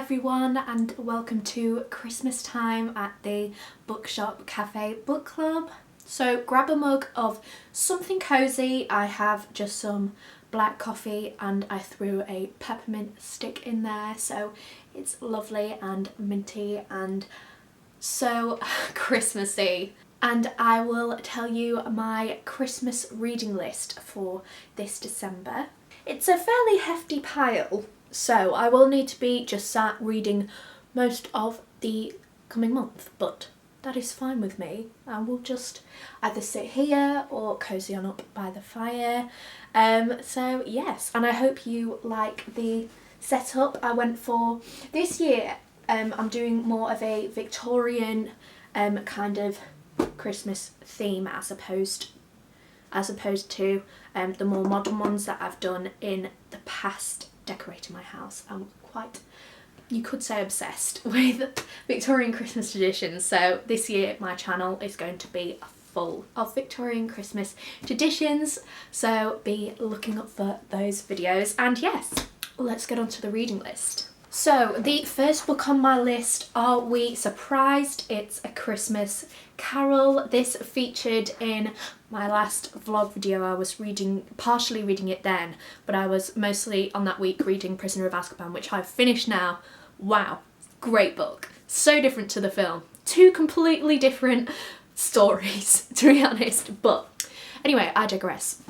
everyone, and welcome to Christmas time at the Bookshop Cafe Book Club. So grab a mug of something cosy. I have just some black coffee and I threw a peppermint stick in there, so it's lovely and minty and so Christmassy. And I will tell you my Christmas reading list for this December. It's a fairly hefty pile, so I will need to be just sat reading most of the coming month, but that is fine with me. I will just either sit here or cosy on up by the fire. So yes, and I hope you like the setup I went for. This year I'm doing more of a Victorian kind of Christmas theme as opposed to the more modern ones that I've done in the past decorating my house. I'm quite, you could say, obsessed with Victorian Christmas traditions, so this year my channel is going to be full of Victorian Christmas traditions, so be looking up for those videos. And yes, let's get on to the reading list. So the first book on my list, Are We Surprised? It's A Christmas Carol. This featured in my last vlog video. I was partially reading it then, but I was mostly on that week reading Prisoner of Azkaban, which I've finished now. Wow, great book. So different to the film. Two completely different stories, to be honest. But anyway, I digress.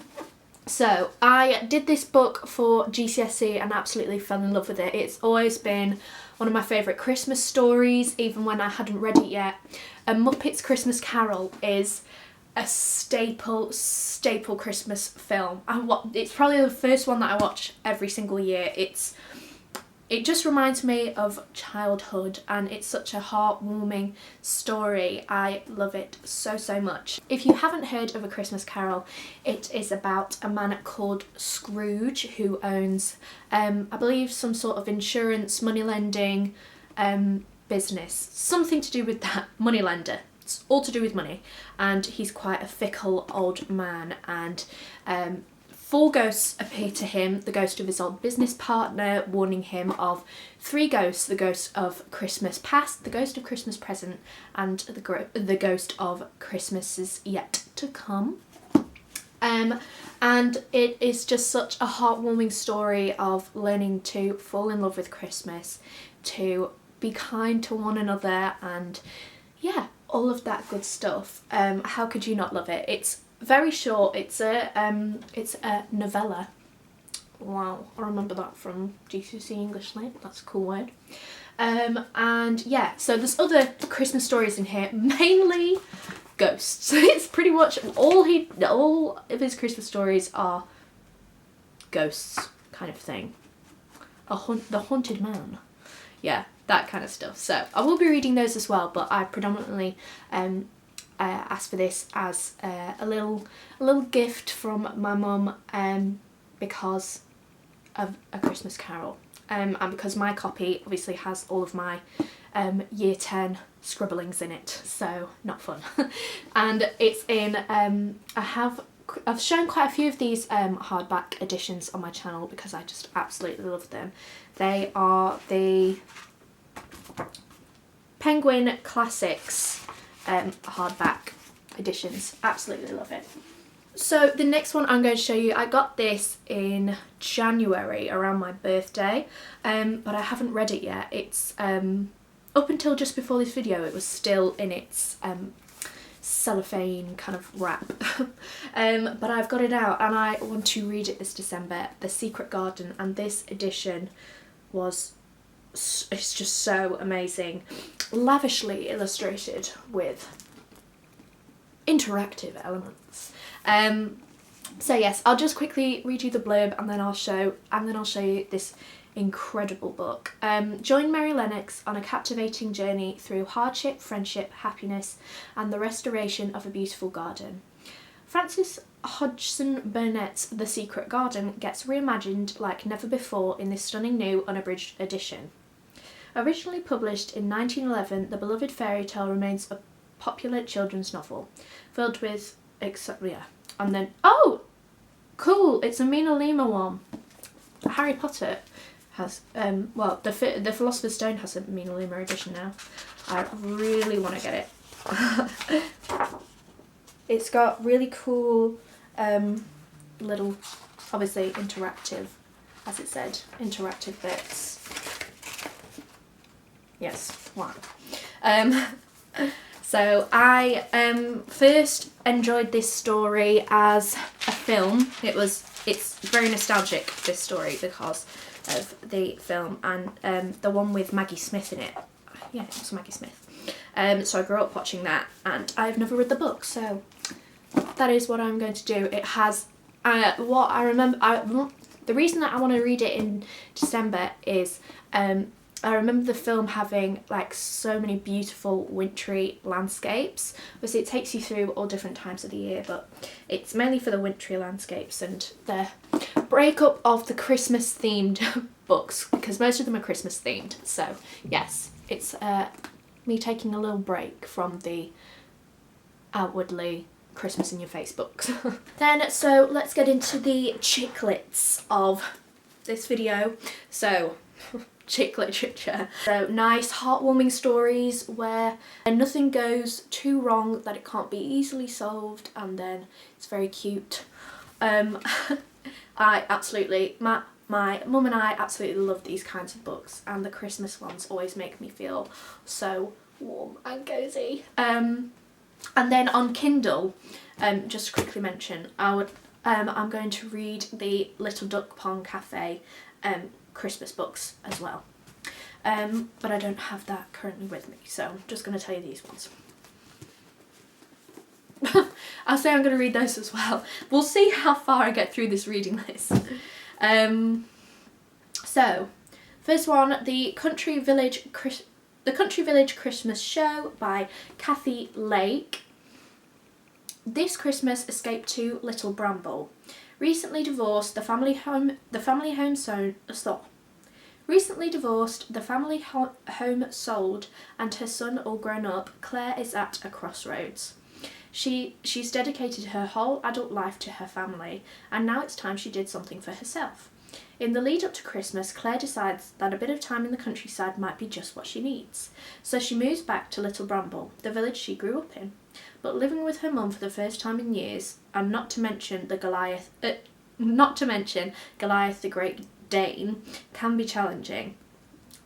So I did this book for GCSE and absolutely fell in love with it. It's always been one of my favourite Christmas stories, even when I hadn't read it yet. A Muppets Christmas Carol is a staple Christmas film. It's probably the first one that I watch every single year. It just reminds me of childhood and it's such a heartwarming story. I love it so much. If you haven't heard of A Christmas Carol, it is about a man called Scrooge who owns, I believe, some sort of insurance, money lending business. Something to do with that, money lender. It's all to do with money. And he's quite a fickle old man, and four ghosts appear to him: the ghost of his old business partner, warning him of three ghosts: the ghost of Christmas past, the ghost of Christmas present, and the ghost of Christmases yet to come. And it is just such a heartwarming story of learning to fall in love with Christmas, to be kind to one another, and yeah, all of that good stuff. How could you not love it? It's very short. It's a novella. Wow, I remember that from GCSE English Lit. That's a cool word. And yeah, so there's other Christmas stories in here, mainly ghosts. It's pretty much all of his Christmas stories are ghosts kind of thing. The haunted man. Yeah, that kind of stuff. So I will be reading those as well, but I predominantly asked for this as a little gift from my mum because of A Christmas Carol, and because my copy obviously has all of my year 10 scribblings in it, so not fun. And it's in I've shown quite a few of these hardback editions on my channel because I just absolutely love them. They are the Penguin Classics hardback editions. Absolutely love it. So the next one I'm going to show you, I got this in January around my birthday, but I haven't read it yet. It's up until just before this video it was still in its cellophane kind of wrap. But I've got it out and I want to read it this December, The Secret Garden, and this edition it's just so amazing. Lavishly illustrated with interactive elements. So yes, I'll just quickly read you the blurb and then I'll show you this incredible book. Join Mary Lennox on a captivating journey through hardship, friendship, happiness, and the restoration of a beautiful garden. Frances Hodgson Burnett's The Secret Garden gets reimagined like never before in this stunning new unabridged edition. Originally published in 1911, the beloved fairy tale remains a popular children's novel, filled with and then, oh, cool, it's a Mina Lima one. Harry Potter. has, well, the Philosopher's Stone has a Mina Lima edition now. I really want to get it. It's got really cool little, obviously interactive, as it said, interactive bits. Yes, wow. So I first enjoyed this story as a film. It's very nostalgic, this story, because of the film and the one with Maggie Smith in it. Yeah, it was Maggie Smith. So I grew up watching that, and I've never read the book, so that is what I'm going to do. It has what I remember. The reason that I want to read it in December is I remember the film having like so many beautiful wintry landscapes. Obviously it takes you through all different times of the year, but it's mainly for the wintry landscapes and the breakup of the Christmas themed books, because most of them are Christmas themed. So yes, it's me taking a little break from the outwardly Christmas in your face books. Then, so let's get into the chiclets of this video. So chick literature. So nice heartwarming stories where nothing goes too wrong that it can't be easily solved, and then it's very cute. I absolutely, my mum and I absolutely love these kinds of books, and the Christmas ones always make me feel so warm and cozy. And then on Kindle, just to quickly mention, I'm going to read the Little Duck Pond Cafe Christmas books as well. But I don't have that currently with me, so I'm just going to tell you these ones. I'll say I'm going to read those as well. We'll see how far I get through this reading list. So, first one, The Country Village Christmas Show by Kathy Lake. This Christmas escape to Little Bramble. Recently divorced, the family home sold, and her son all grown up, Claire is at a crossroads. She's dedicated her whole adult life to her family, and now it's time she did something for herself. In the lead up to Christmas, Claire decides that a bit of time in the countryside might be just what she needs. So she moves back to Little Bramble, the village she grew up in. But living with her mum for the first time in years, and not to mention Goliath the Great Dane, can be challenging.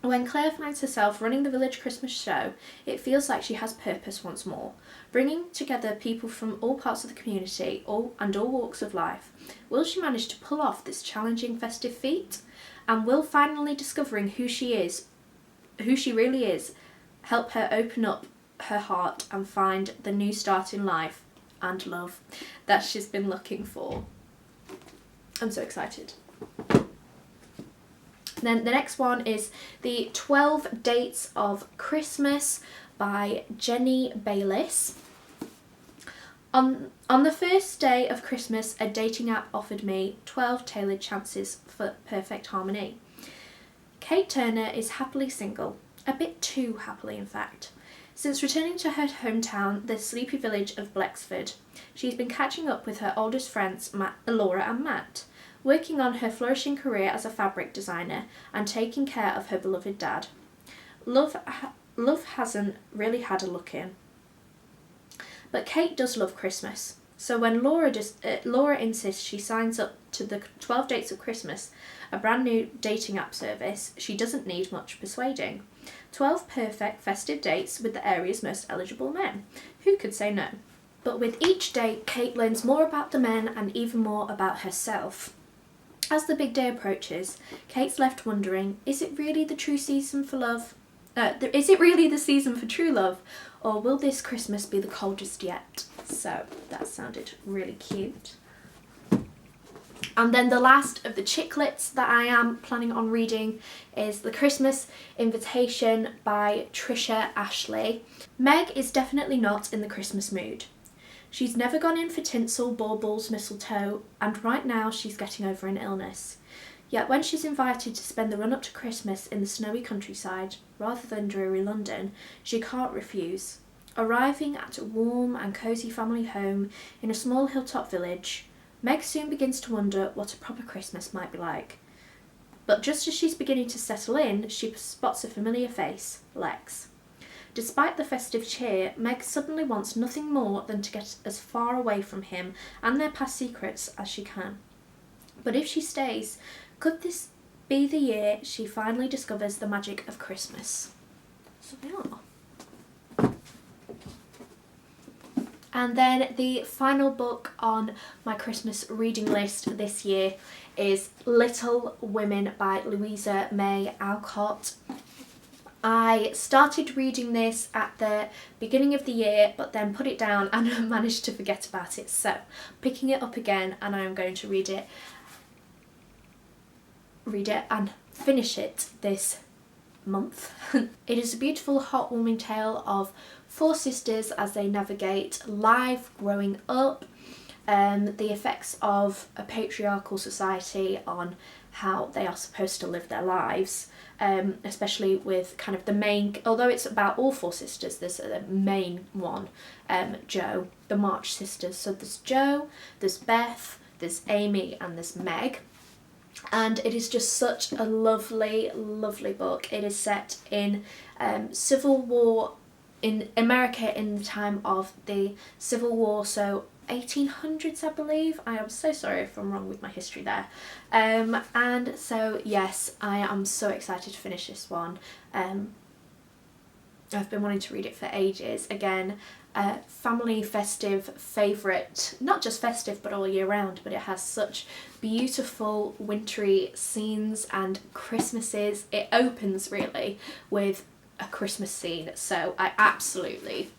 When Claire finds herself running the village Christmas show, it feels like she has purpose once more, bringing together people from all parts of the community and all walks of life. Will she manage to pull off this challenging festive feat? And will finally discovering who she really is, help her open up her heart and find the new start in life and love that she's been looking for? I'm so excited. Then the next one is The 12 Dates of Christmas by Jenny Bayliss. On the first day of Christmas, a dating app offered me 12 tailored chances for perfect harmony. Kate Turner is happily single, a bit too happily in fact. Since returning to her hometown, the sleepy village of Blexford, she's been catching up with her oldest friends, Laura and Matt, working on her flourishing career as a fabric designer and taking care of her beloved dad. Love hasn't really had a look in. But Kate does love Christmas, so when Laura insists she signs up to the 12 Dates of Christmas, a brand new dating app service, she doesn't need much persuading. 12 perfect festive dates with the area's most eligible men. Who could say no? But with each date, Kate learns more about the men and even more about herself. As the big day approaches, Kate's left wondering, is it really the season for true love, or will this Christmas be the coldest yet? So that sounded really cute. And then the last of the chiclets that I am planning on reading is The Christmas Invitation by Trisha Ashley. Meg is definitely not in the Christmas mood. She's never gone in for tinsel, baubles, mistletoe, and right now she's getting over an illness. Yet when she's invited to spend the run-up to Christmas in the snowy countryside, rather than dreary London, she can't refuse. Arriving at a warm and cosy family home in a small hilltop village, Meg soon begins to wonder what a proper Christmas might be like. But just as she's beginning to settle in, she spots a familiar face, Lex. Despite the festive cheer, Meg suddenly wants nothing more than to get as far away from him and their past secrets as she can. But if she stays, could this be the year she finally discovers the magic of Christmas? So they are. And then the final book on my Christmas reading list this year is Little Women by Louisa May Alcott. I started reading this at the beginning of the year, but then put it down and managed to forget about it. So picking it up again, and I'm going to read it and finish it this month. It is a beautiful, heartwarming tale of 4 sisters as they navigate life growing up, the effects of a patriarchal society on how they are supposed to live their lives, especially with kind of the main, although it's about all 4 sisters, there's a main one, Jo, the March sisters. So there's Jo, there's Beth, there's Amy, and there's Meg. And it is just such a lovely, lovely book. It is set in Civil War, in America in the time of the Civil War, so 1800s I believe. I am so sorry if I'm wrong with my history there. And so yes, I am so excited to finish this one. I've been wanting to read it for ages. Again, family festive favourite, not just festive but all year round, but it has such beautiful wintry scenes and Christmases. It opens really with a Christmas scene, so I absolutely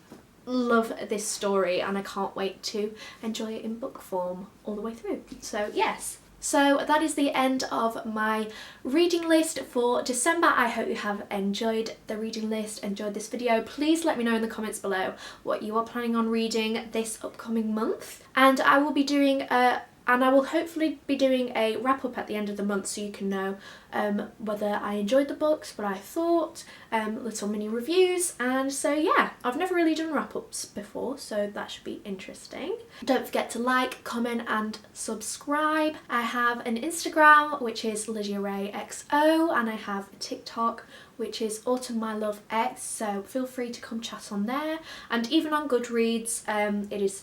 love this story and I can't wait to enjoy it in book form all the way through. So yes. So that is the end of my reading list for December. I hope you have enjoyed the reading list, enjoyed this video. Please let me know in the comments below what you are planning on reading this upcoming month. And I will be doing I will hopefully be doing a wrap up at the end of the month so you can know whether I enjoyed the books, what I thought, little mini reviews, and so yeah, I've never really done wrap ups before, so that should be interesting. Don't forget to like, comment and subscribe. I have an Instagram which is LydiaRayXO, and I have a TikTok which is Autumn My Love X, so feel free to come chat on there. And even on Goodreads,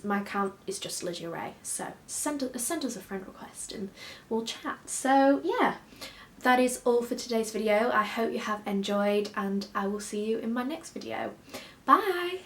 my account is just Lydia Ray, so send us a friend request and we'll chat. So yeah, that is all for today's video. I hope you have enjoyed and I will see you in my next video. Bye!